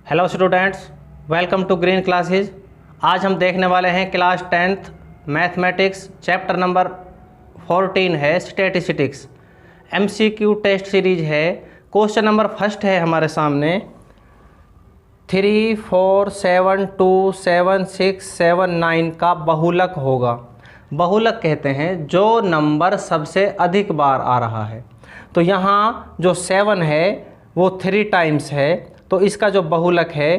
Hello students, welcome to Green Classes. आज हम देखने वाले हैं class 10th mathematics chapter number 14 है स्टैटिस्टिक्स। एमसीक्यू टेस्ट सीरीज है। क्वेश्चन नंबर फर्स्ट है हमारे सामने 3, 4, 7, 2, 7, 6, 7, 9 का बहुलक होगा। बहुलक कहते हैं जो नंबर सबसे अधिक बार आ रहा है। तो यहाँ जो 7 है वो 3 टाइम्स है, तो इसका जो बहुलक है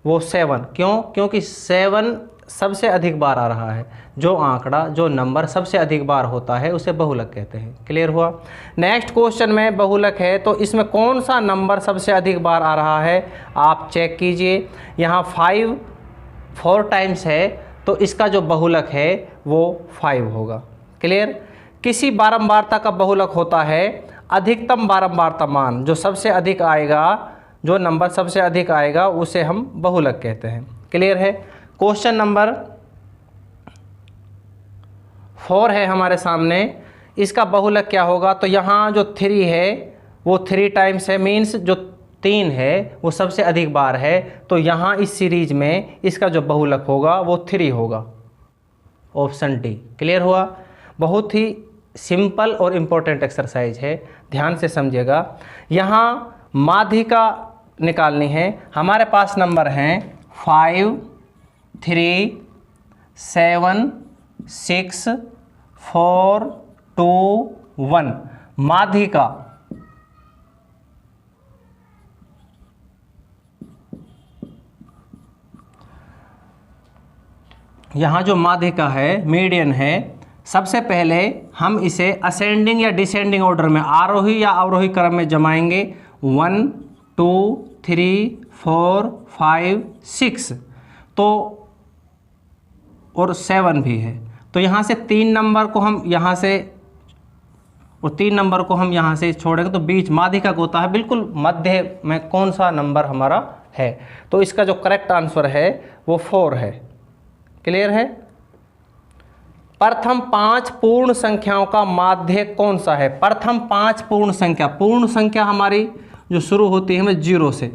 वो 7। क्यों? क्योंकि 7 सबसे अधिक बार आ रहा है। जो आंकड़ा, जो नंबर सबसे अधिक बार होता है उसे बहुलक कहते हैं। क्लियर हुआ? नेक्स्ट क्वेश्चन में बहुलक है तो इसमें कौन सा नंबर सबसे अधिक बार आ रहा है आप चेक कीजिए। यहाँ 5 4 टाइम्स है तो इसका जो बहुलक है वो 5 होगा। क्लियर? किसी बारंबारता का बहुलक होता है अधिकतम बारंबारता मान, जो सबसे अधिक आएगा, जो नंबर सबसे अधिक आएगा उसे हम बहुलक कहते हैं। क्लियर है? क्वेश्चन नंबर 4 है हमारे सामने, इसका बहुलक क्या होगा? तो यहाँ जो 3 है वो 3 टाइम्स है, मीन्स जो 3 है वो सबसे अधिक बार है, तो यहाँ इस सीरीज में इसका जो बहुलक होगा वो 3 होगा। Option D. क्लियर हुआ? बहुत ही सिंपल और इम्पोर्टेंट एक्सरसाइज है, ध्यान से समझिएगा। यहाँ माध्यिका निकालनी है। हमारे पास नंबर हैं 5, 3, 7, 6, 4, 2, 1। माध्यिका यहाँ जो माध्यिका है, मीडियन है, सबसे पहले हम इसे असेंडिंग या डिसेंडिंग ऑर्डर में, आरोही या अवरोही क्रम में जमाएंगे। 1, 2, 3, 4, 5, 6 तो और 7 भी है। तो यहाँ से 3 नंबर को हम यहाँ से और 3 नंबर को हम यहाँ से छोड़ेंगे, तो बीच माध्यिका को होता है बिल्कुल मध्य में कौन सा नंबर हमारा है। तो इसका जो करेक्ट आंसर है वो 4 है। क्लियर है? प्रथम 5 पूर्ण संख्याओं का माध्य कौन सा है? प्रथम 5 पूर्ण संख्या हमारी जो शुरू होती है हमें 0 से,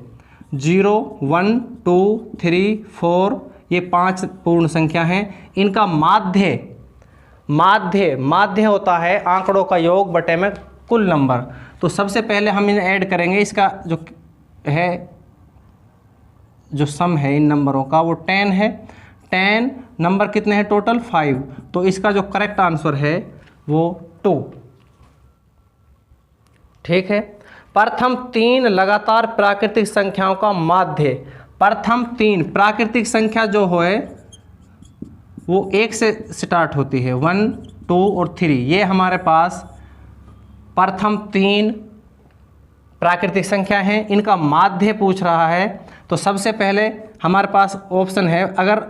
0, 1, 2, 3, 4, ये 5 पूर्ण संख्या हैं। इनका माध्य होता है आंकड़ों का योग बटे में कुल नंबर। तो सबसे पहले हम इन्हें ऐड करेंगे। इसका जो है, जो सम है इन नंबरों का वो 10 है। 10 नंबर कितने हैं टोटल? 5। तो इसका जो करेक्ट आंसर है वो 2। ठीक है? प्रथम 3 लगातार प्राकृतिक संख्याओं का माध्य। प्रथम 3 प्राकृतिक संख्या जो है वो 1 से स्टार्ट होती है, 1, 2 और 3। ये हमारे पास प्रथम 3 प्राकृतिक संख्या हैं, इनका माध्य पूछ रहा है। तो सबसे पहले हमारे पास ऑप्शन है, अगर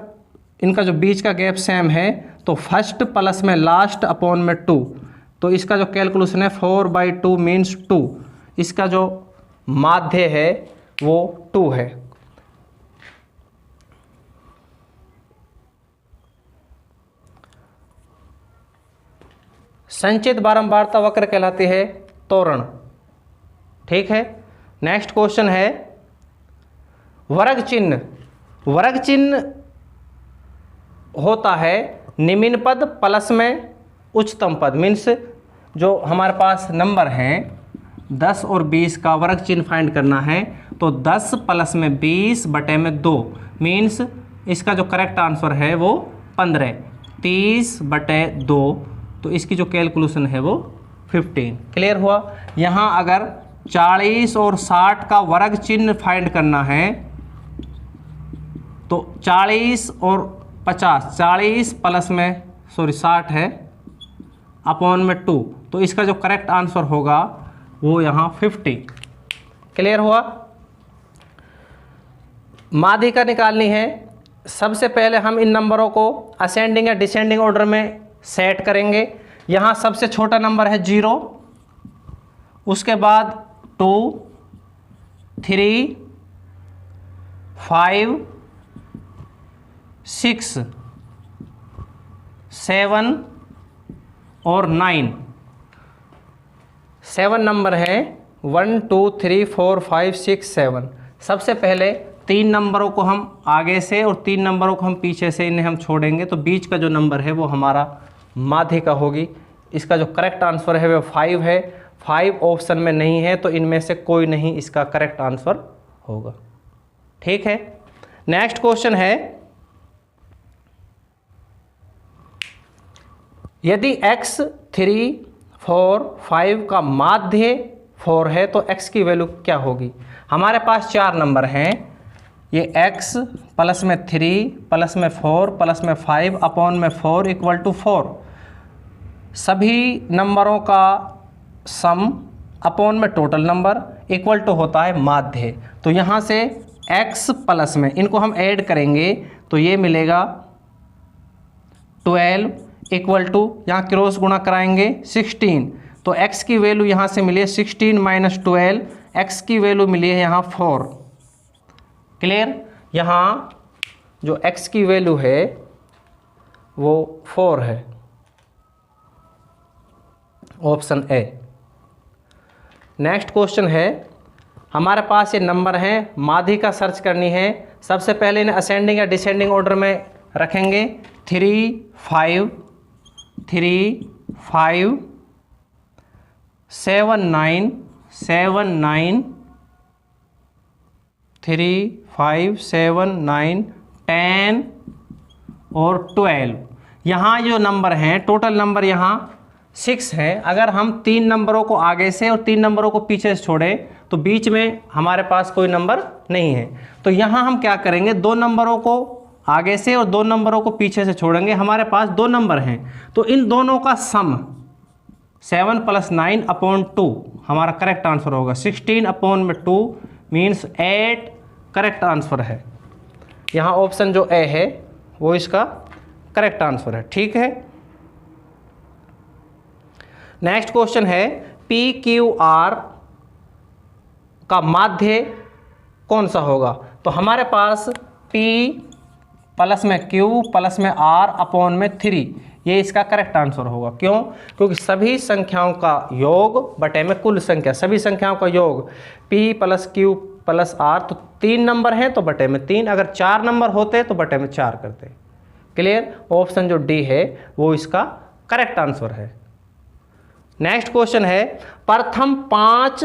इनका जो बीच का गैप सेम है तो फर्स्ट प्लस में लास्ट अपॉन में 2, तो इसका जो कैलकुलेशन है 4/2 मीन्स 2। इसका जो माध्य है वो 2 है। संचित बारंबारता वक्र कहलाती है त्वरण। ठीक है? नेक्स्ट क्वेश्चन है वर्ग चिन्ह। वर्ग चिन्ह होता है निम्न पद प्लस में उच्चतम पद, मीन्स जो हमारे पास नंबर हैं 10 और 20 का वर्ग चिन्ह फाइंड करना है, तो 10 प्लस में 20 बटे में 2, मीन्स इसका जो करेक्ट आंसर है वो 15। 30 बटे 2, तो इसकी जो कैलकुलेशन है वो 15। क्लियर हुआ? यहाँ अगर 40 और 60 का वर्ग चिन्ह फाइंड करना है तो 40 और 50, 40 प्लस में 60 है अपॉन में 2, तो इसका जो करेक्ट आंसर होगा वो यहाँ 50। क्लियर हुआ? माध्यिका निकालनी है। सबसे पहले हम इन नंबरों को असेंडिंग या डिसेंडिंग ऑर्डर में सेट करेंगे। यहाँ सबसे छोटा नंबर है 0, उसके बाद 2, 3, 5, 6, 7 और 9। 7 नंबर है 1, 2, 3, 4, 5, 6, 7। सबसे पहले 3 नंबरों को हम आगे से और 3 नंबरों को हम पीछे से इन्हें हम छोड़ेंगे, तो बीच का जो नंबर है वो हमारा माध्यिका होगी। इसका जो करेक्ट आंसर है वो 5 है। 5 ऑप्शन में नहीं है, तो इनमें से कोई नहीं इसका करेक्ट आंसर होगा। ठीक है, नेक्स्ट क्वेश्चन है, यदि x 3 4 5 का माध्य 4 है तो x की वैल्यू क्या होगी। हमारे पास 4 नंबर हैं, ये x प्लस में 3 प्लस में 4 प्लस में 5 अपॉन में 4 इक्वल टू 4, सभी नंबरों का सम अपॉन में टोटल नंबर इक्वल टू होता है माध्य। तो यहाँ से x प्लस में इनको हम ऐड करेंगे तो ये मिलेगा 12 इक्वल टू, यहाँ क्रॉस गुणा कराएंगे 16, तो x की वैल्यू यहाँ से मिली है 16 माइनस 12, x की वैल्यू मिली है यहाँ 4। क्लियर, यहाँ जो x की वैल्यू है वो 4 है, ऑप्शन ए। नेक्स्ट क्वेश्चन है, हमारे पास ये नंबर हैं, माध्यिका सर्च करनी है। सबसे पहले इन्हें असेंडिंग या डिसेंडिंग ऑर्डर में रखेंगे। 3 5 3 5 7 9 7 9 3 5 7 9 10 और 12। यहाँ जो नंबर हैं टोटल नंबर यहाँ 6 है। अगर हम 3 नंबरों को आगे से और 3 नंबरों को पीछे से छोड़ें तो बीच में हमारे पास कोई नंबर नहीं है। तो यहाँ हम क्या करेंगे, 2 नंबरों को आगे से और 2 नंबरों को पीछे से छोड़ेंगे। हमारे पास 2 नंबर हैं, तो इन दोनों का सम 7 + 9 अपॉन 2 हमारा करेक्ट आंसर होगा। 16 अपॉन में 2 मीन्स 8 करेक्ट आंसर है। यहाँ ऑप्शन जो ए है वो इसका करेक्ट आंसर है। ठीक है, नेक्स्ट क्वेश्चन है, PQR का माध्य कौन सा होगा। तो हमारे पास P प्लस में Q प्लस में R अपॉन में 3, ये इसका करेक्ट आंसर होगा। क्यों, क्योंकि सभी संख्याओं का योग बटे में कुल संख्या, सभी संख्याओं का योग P plus Q plus R, तो 3 नंबर हैं तो बटे में 3, अगर 4 नंबर होते तो बटे में 4 करते। क्लियर, ऑप्शन जो डी है वो इसका करेक्ट आंसर है। नेक्स्ट क्वेश्चन है, प्रथम 5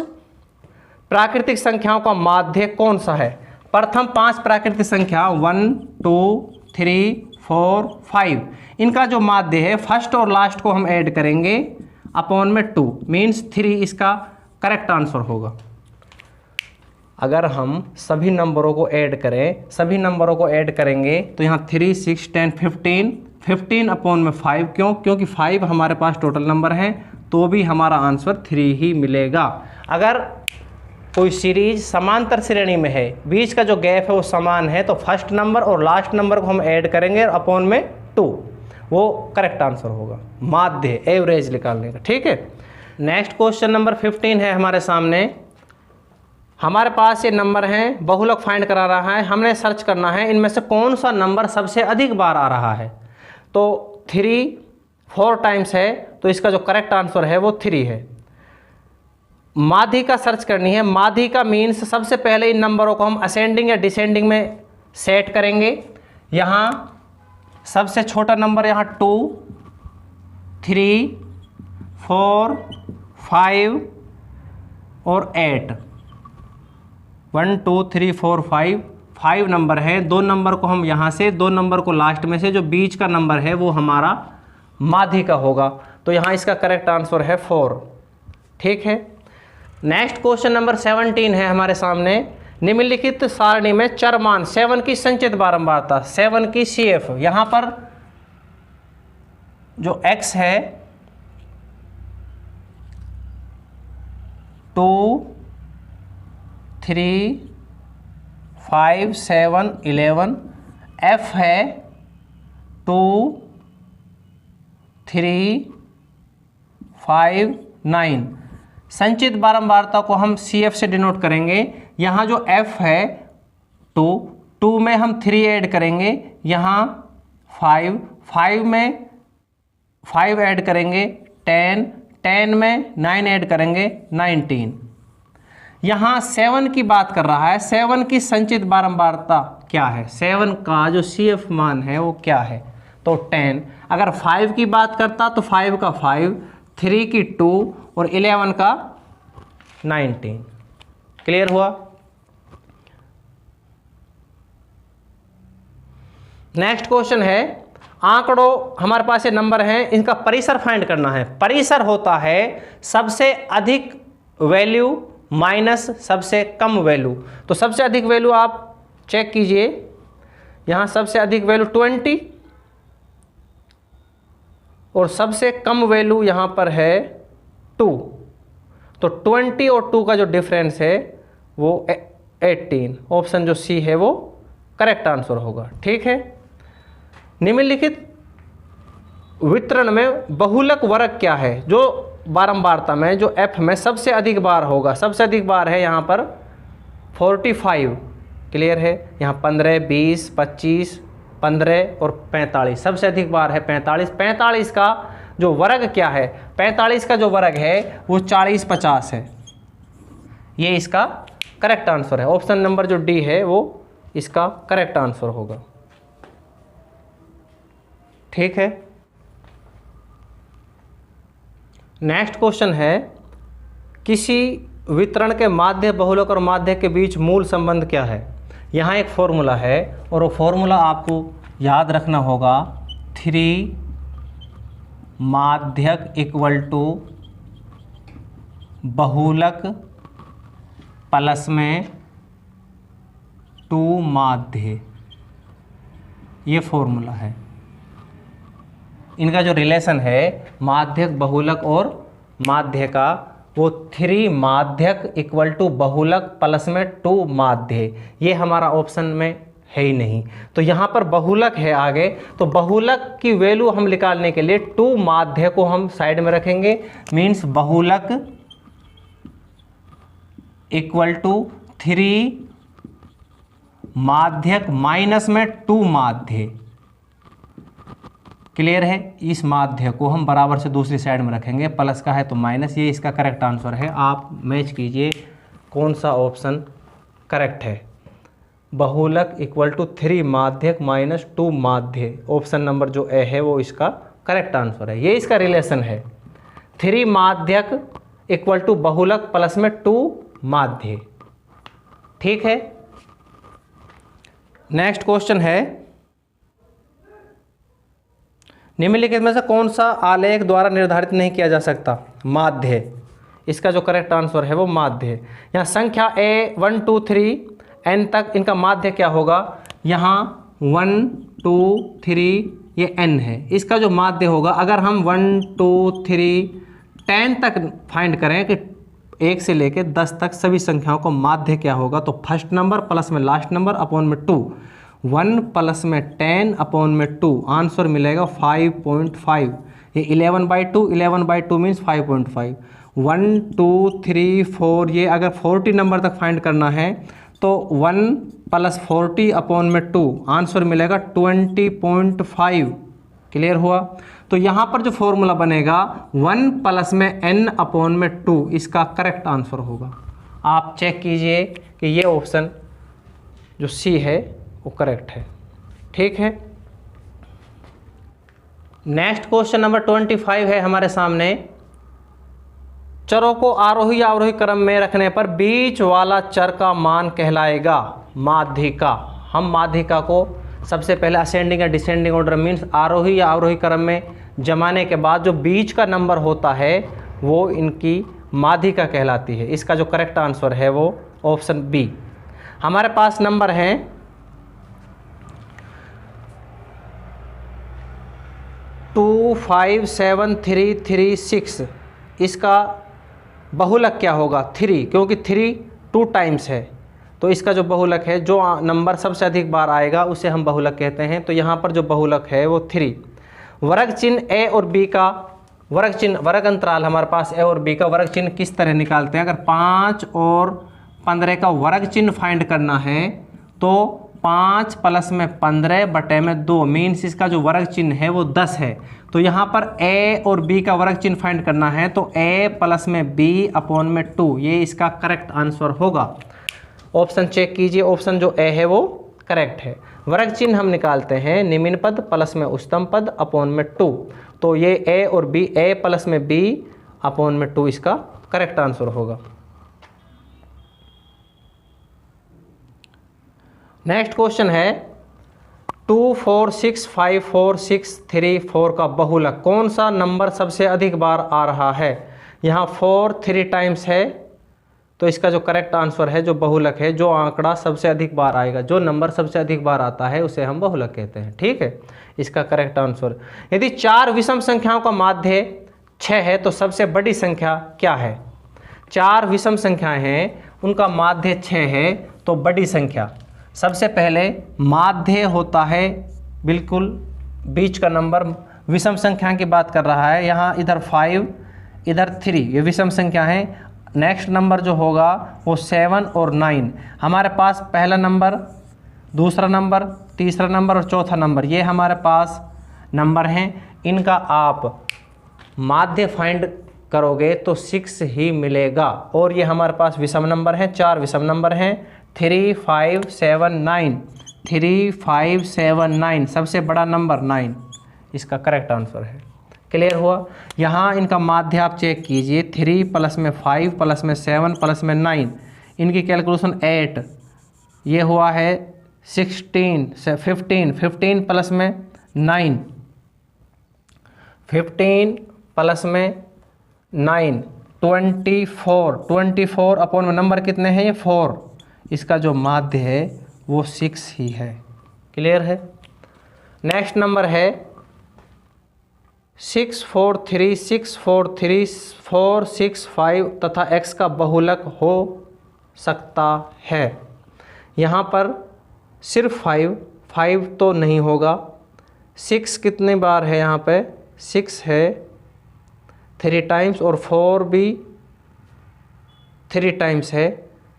प्राकृतिक संख्याओं का माध्य कौन सा है। प्रथम 5 प्राकृतिक संख्या 1 2 3 4 5, इनका जो माध्य है फर्स्ट और लास्ट को हम ऐड करेंगे अपॉन में 2 मीन्स 3 इसका करेक्ट आंसर होगा। अगर हम सभी नंबरों को ऐड करें, सभी नंबरों को ऐड करेंगे तो यहाँ 3 6 10 15 15 अपॉन में 5, क्यों, क्योंकि 5 हमारे पास टोटल नंबर हैं, तो भी हमारा आंसर 3 ही मिलेगा। अगर कोई सीरीज समांतर श्रेणी में है, बीच का जो गैप है वो समान है, तो फर्स्ट नंबर और लास्ट नंबर को हम ऐड करेंगे और अपॉन में 2, वो करेक्ट आंसर होगा माध्य, एवरेज निकालने का। ठीक है, नेक्स्ट क्वेश्चन नंबर 15 है हमारे सामने। हमारे पास ये नंबर हैं, बहुलक फाइंड करा रहा है, हमने सर्च करना है इनमें से कौन सा नंबर सबसे अधिक बार आ रहा है। तो 3 4 टाइम्स है, तो इसका जो करेक्ट आंसर है वो 3 है। माध्यिका सर्च करनी है। माध्यिका मीन्स सबसे पहले इन नंबरों को हम असेंडिंग या डिसेंडिंग में सेट करेंगे। यहाँ सबसे छोटा नंबर यहाँ 2 3 4 5 और 8, 1 2 3 4 5 नंबर है। 2 नंबर को हम यहाँ से, 2 नंबर को लास्ट में से, जो बीच का नंबर है वो हमारा माध्यिका होगा। तो यहाँ इसका करेक्ट आंसर है 4। ठीक है, नेक्स्ट क्वेश्चन नंबर 17 है हमारे सामने। निम्नलिखित सारणी में चर मान 7 की संचित बारंबारता, 7 की CF, यहाँ पर जो x है 2 3 5 7 11, f है 2 3 5 9। संचित बारंबारता को हम CF से डिनोट करेंगे। यहाँ जो f है 2 में हम 3 ऐड करेंगे, यहाँ 5 में 5 ऐड करेंगे 10 में 9 ऐड करेंगे 19। यहाँ 7 की बात कर रहा है, 7 की संचित बारंबारता क्या है, 7 का जो CF मान है वो क्या है, तो 10। अगर 5 की बात करता तो 5 का 5, 3 की 2 और 11 का 19। क्लियर हुआ। नेक्स्ट क्वेश्चन है, आंकड़ों हमारे पास ये नंबर हैं, इनका परिसर फाइंड करना है। परिसर होता है सबसे अधिक वैल्यू माइनस सबसे कम वैल्यू। तो सबसे अधिक वैल्यू आप चेक कीजिए, यहाँ सबसे अधिक वैल्यू 20 और सबसे कम वैल्यू यहाँ पर है 2। तो 20 और 2 का जो डिफरेंस है वो 18। ऑप्शन जो सी है वो करेक्ट आंसर होगा। ठीक है। निम्नलिखित वितरण में बहुलक वर्ग क्या है, जो बारंबारता में जो एफ में सबसे अधिक बार होगा। सबसे अधिक बार है यहाँ पर 45। क्लियर है। यहाँ 15, 20, 25, 15 और 45 सबसे अधिक बार है 45। 45 का जो वर्ग क्या है, 45 का जो वर्ग है वो 40, 50 है। ये इसका करेक्ट आंसर है। ऑप्शन नंबर जो डी है वो इसका करेक्ट आंसर होगा। ठीक है। नेक्स्ट क्वेश्चन है, किसी वितरण के माध्य बहुलक और माध्य के बीच मूल संबंध क्या है। यहाँ एक फॉर्मूला है और वो फॉर्मूला आपको याद रखना होगा, 3 माध्यक इक्वल टू बहुलक प्लस में 2 माध्य। ये फॉर्मूला है। इनका जो रिलेशन है माध्यक बहुलक और माध्य का, वो 3 माध्यक इक्वल टू बहुलक प्लस में 2 माध्य। ये हमारा ऑप्शन में है ही नहीं। तो यहाँ पर बहुलक है आगे, तो बहुलक की वैल्यू हम निकालने के लिए 2 माध्य को हम साइड में रखेंगे। मीन्स बहुलक इक्वल टू 3 माध्यक माइनस में 2 माध्य। क्लियर है। इस माध्य को हम बराबर से दूसरी साइड में रखेंगे, प्लस का है तो माइनस। ये इसका करेक्ट आंसर है। आप मैच कीजिए कौन सा ऑप्शन करेक्ट है। बहुलक इक्वल टू 3 माध्यक माइनस 2 माध्य। ऑप्शन नंबर जो ए है वो इसका करेक्ट आंसर है। ये इसका रिलेशन है, 3 माध्यक इक्वल टू बहुलक प्लस में 2 माध्य। ठीक है। नेक्स्ट क्वेश्चन है, निम्नलिखित में से कौन सा आलेख द्वारा निर्धारित नहीं किया जा सकता। माध्य। इसका जो करेक्ट आंसर है वो माध्य। यहाँ संख्या ए 1 2 3 n तक इनका माध्य क्या होगा। यहाँ 1 2 3 ये n है, इसका जो माध्य होगा, अगर हम 1 2 3 10 तक फाइंड करें कि 1 से लेके 10 तक सभी संख्याओं को माध्य क्या होगा, तो फर्स्ट नंबर प्लस में लास्ट नंबर अपॉन में 2, 1 प्लस में 10 अपॉन में 2, आंसर मिलेगा 5.5। ये 11/2, 11/2 मीन्स 5.5। 1 2 3 4, ये अगर 40 नंबर तक फाइंड करना है तो 1 प्लस 40 अपॉन में 2, आंसर मिलेगा 20.5। क्लियर हुआ। तो यहाँ पर जो फॉर्मूला बनेगा 1 प्लस में n अपॉन में 2, इसका करेक्ट आंसर होगा। आप चेक कीजिए कि ये ऑप्शन जो सी है वो करेक्ट है। ठीक है। नेक्स्ट क्वेश्चन नंबर 25 है हमारे सामने। चरों को आरोही या अवरोही क्रम में रखने पर बीच वाला चर का मान कहलाएगा माध्यिका। हम माध्यिका को सबसे पहले असेंडिंग या डिसेंडिंग ऑर्डर मीन्स आरोही या अवरोही क्रम में जमाने के बाद जो बीच का नंबर होता है वो इनकी माध्यिका कहलाती है। इसका जो करेक्ट आंसर है वो ऑप्शन बी। हमारे पास नंबर हैं 2 5 7 3 3 6। इसका बहुलक क्या होगा 3, क्योंकि 3 2 टाइम्स है, तो इसका जो बहुलक है, जो नंबर सबसे अधिक बार आएगा उसे हम बहुलक कहते हैं। तो यहाँ पर जो बहुलक है वो 3। वर्ग चिन्ह ए और बी का वर्ग चिन्ह, वर्ग अंतराल हमारे पास ए और बी का वर्ग चिन्ह किस तरह निकालते हैं। अगर 5 और 15 का वर्ग चिन्ह फाइंड करना है तो 5 प्लस में 15 बटे में 2 मीन्स इसका जो वर्ग चिन्ह है वो 10 है। तो यहाँ पर a और b का वर्ग चिन्ह फाइंड करना है, तो a प्लस में b अपॉन में 2, ये इसका करेक्ट आंसर होगा। ऑप्शन चेक कीजिए, ऑप्शन जो a है वो करेक्ट है। वर्ग चिन्ह हम निकालते हैं निम्न पद प्लस में उच्चतम पद अपॉन में 2, तो ये a और b, a प्लस में b अपॉन में 2 इसका करेक्ट आंसर होगा। नेक्स्ट क्वेश्चन है 2, 4, 6, 5, 4, 6, 3, 4 का बहुलक कौन सा नंबर सबसे अधिक बार आ रहा है। यहाँ 4 3 टाइम्स है, तो इसका जो करेक्ट आंसर है, जो बहुलक है, जो आंकड़ा सबसे अधिक बार आएगा, जो नंबर सबसे अधिक बार आता है उसे हम बहुलक कहते हैं। ठीक है, इसका करेक्ट आंसर। यदि 4 विषम संख्याओं का माध्य 6 है तो सबसे बड़ी संख्या क्या है। 4 विषम संख्याएं हैं, उनका माध्य 6 है, तो बड़ी संख्या सबसे पहले माध्य होता है बिल्कुल बीच का नंबर। विषम संख्या की बात कर रहा है, यहाँ इधर 5 इधर 3, ये विषम संख्या है। नेक्स्ट नंबर जो होगा वो 7 और 9। हमारे पास पहला नंबर, दूसरा नंबर, तीसरा नंबर और चौथा नंबर, ये हमारे पास नंबर हैं। इनका आप माध्य फाइंड करोगे तो 6 ही मिलेगा, और ये हमारे पास विषम नंबर हैं, 4 विषम नंबर हैं, 3, 5, 7, 9, 3, 5, 7, 9, सबसे बड़ा नंबर 9 इसका करेक्ट आंसर है। क्लियर हुआ। यहाँ इनका माध्य आप चेक कीजिए, 3 प्लस में 5 प्लस में 7 प्लस में 9, इनकी कैलकुलेशन 8, ये हुआ है 16 से 15 प्लस में 9, 15 प्लस में 9 24 अपॉन में नंबर कितने हैं, ये 4, इसका जो माध्य है वो 6 ही है। क्लियर है। नेक्स्ट नंबर है 6, 4, 3, 6, 4, 3, 4, 6, 5 तथा x का बहुलक हो सकता है। यहाँ पर सिर्फ 5 तो नहीं होगा। 6 कितने बार है, यहाँ पे 6 है 3 टाइम्स, और 4 भी 3 टाइम्स है।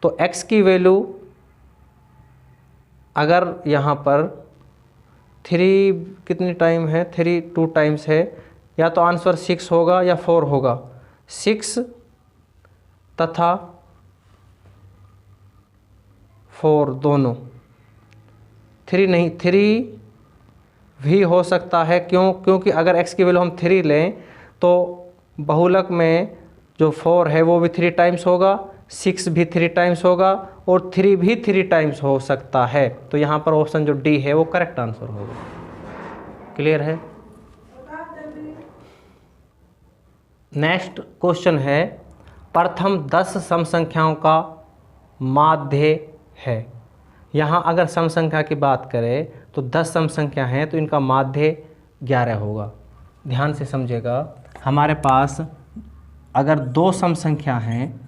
तो x की वैल्यू अगर यहाँ पर 3 कितनी टाइम है, 3 2 टाइम्स है, या तो आंसर 6 होगा या 4 होगा। 6 तथा 4 दोनों, 3 नहीं, 3 भी हो सकता है। क्योंकि अगर x की वैल्यू हम 3 लें तो बहुलक में जो 4 है वो भी 3 टाइम्स होगा, 6 भी 3 टाइम्स होगा, और 3 भी 3 टाइम्स हो सकता है। तो यहाँ पर ऑप्शन जो डी है वो करेक्ट आंसर होगा। क्लियर है। नेक्स्ट क्वेश्चन है प्रथम 10 सम संख्याओं का माध्य है। यहाँ अगर सम संख्या की बात करें तो 10 सम संख्या हैं, तो इनका माध्य 11 होगा। ध्यान से समझिएगा, हमारे पास अगर 2 सम संख्या हैं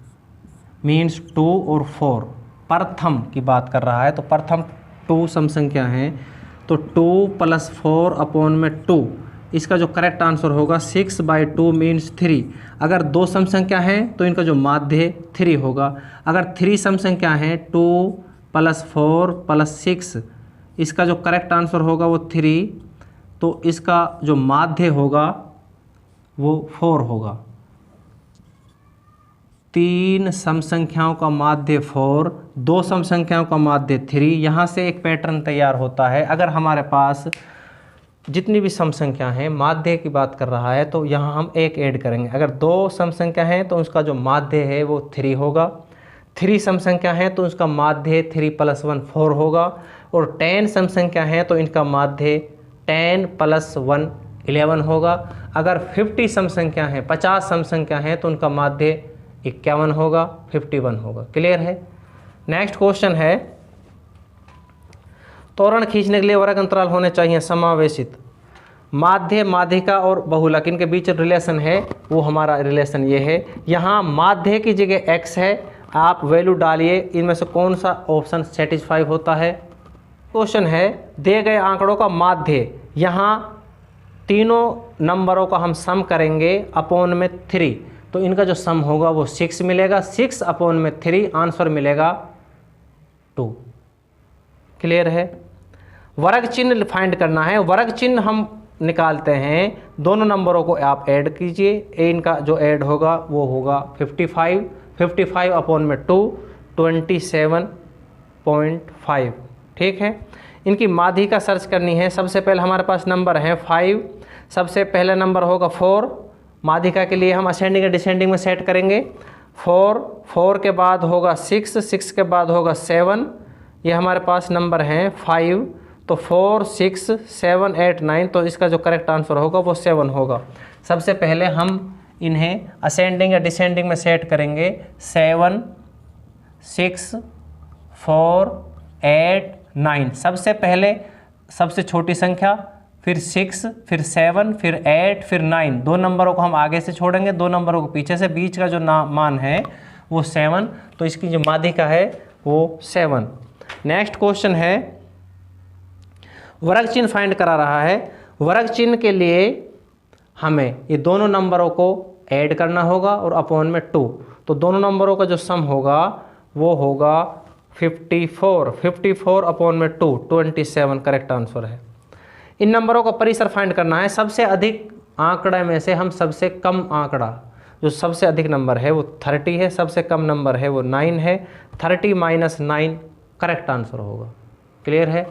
मीन्स 2 और 4, प्रथम की बात कर रहा है, तो प्रथम 2 सम संख्या हैं, तो 2 प्लस 4 अपॉन में 2, इसका जो करेक्ट आंसर होगा 6/2 मीन्स 3। अगर 2 सम संख्या हैं तो इनका जो माध्य 3 होगा। अगर 3 सम संख्या हैं 2 प्लस 4 प्लस 6, इसका जो करेक्ट आंसर होगा वो 3, तो इसका जो माध्य होगा वो 4 होगा। 3 सम संख्याओं का माध्य 4, 2 सम संख्याओं का माध्य 3। यहाँ से एक पैटर्न तैयार होता है, अगर हमारे पास जितनी भी सम संख्या हैं माध्य की बात कर रहा है तो यहाँ हम एक ऐड करेंगे। अगर 2 सम संख्या हैं तो उसका जो माध्य है वो 3 होगा। 3 सम संख्या है तो उसका माध्य 3 + 1 4 होगा। और 10 सम संख्या है तो इनका माध्य 10 + 1 11 होगा। अगर 50 सम संख्या है, 50 सम संख्या है तो उनका माध्य 51 होगा, 51 होगा। क्लियर है। नेक्स्ट क्वेश्चन है त्वरण खींचने के लिए वर्ग अंतराल होने चाहिए समावेशित। माध्य, माध्यिका और बहुलक इनके बीच रिलेशन है, वो हमारा रिलेशन ये है। यहाँ माध्य की जगह x है, आप वैल्यू डालिए, इनमें से कौन सा ऑप्शन सेटिस्फाई होता है। क्वेश्चन है दिए गए आंकड़ों का माध्य, यहाँ तीनों नंबरों का हम सम करेंगे अपॉन में 3, तो इनका जो सम होगा वो 6 मिलेगा। 6 अपॉन में 3 आंसर मिलेगा 2। क्लियर है। वर्ग चिन्ह फाइंड करना है। वर्ग चिन्ह हम निकालते हैं, दोनों नंबरों को आप ऐड कीजिए, इनका जो ऐड होगा वो होगा 55, 55 अपॉन में 2 27.5। ठीक है। इनकी माध्यिका सर्च करनी है। सबसे पहले हमारे पास नंबर है 5, सबसे पहला नंबर होगा 4। माध्यिका के लिए हम असेंडिंग और डिसेंडिंग में सेट करेंगे। 4, 4 के बाद होगा 6, 6 के बाद होगा 7। ये हमारे पास नंबर हैं 5, तो 4, 6, 7, 8, 9, तो इसका जो करेक्ट आंसर होगा वो 7 होगा। सबसे पहले हम इन्हें असेंडिंग या डिसेंडिंग में सेट करेंगे। 7, 6, 4, 8, 9। सबसे पहले सबसे छोटी संख्या, फिर 6, फिर 7, फिर 8, फिर 9। 2 नंबरों को हम आगे से छोड़ेंगे, 2 नंबरों को पीछे से, बीच का जो मान है वो 7, तो इसकी जो माध्यिका है वो 7। नेक्स्ट क्वेश्चन है, वर्ग चिन्ह फाइंड करा रहा है। वर्ग चिन्ह के लिए हमें ये दोनों नंबरों को ऐड करना होगा और अपॉन में 2, तो दोनों नंबरों का जो सम होगा वो होगा 54, 54 अपॉन में 2 27 करेक्ट आंसर है। इन नंबरों का परिसर फाइंड करना है। सबसे अधिक आंकड़े में से हम सबसे कम आंकड़ा, जो सबसे अधिक नंबर है वो 30 है, सबसे कम नंबर है वो 9 है। 30 - 9 करेक्ट आंसर होगा। क्लियर है।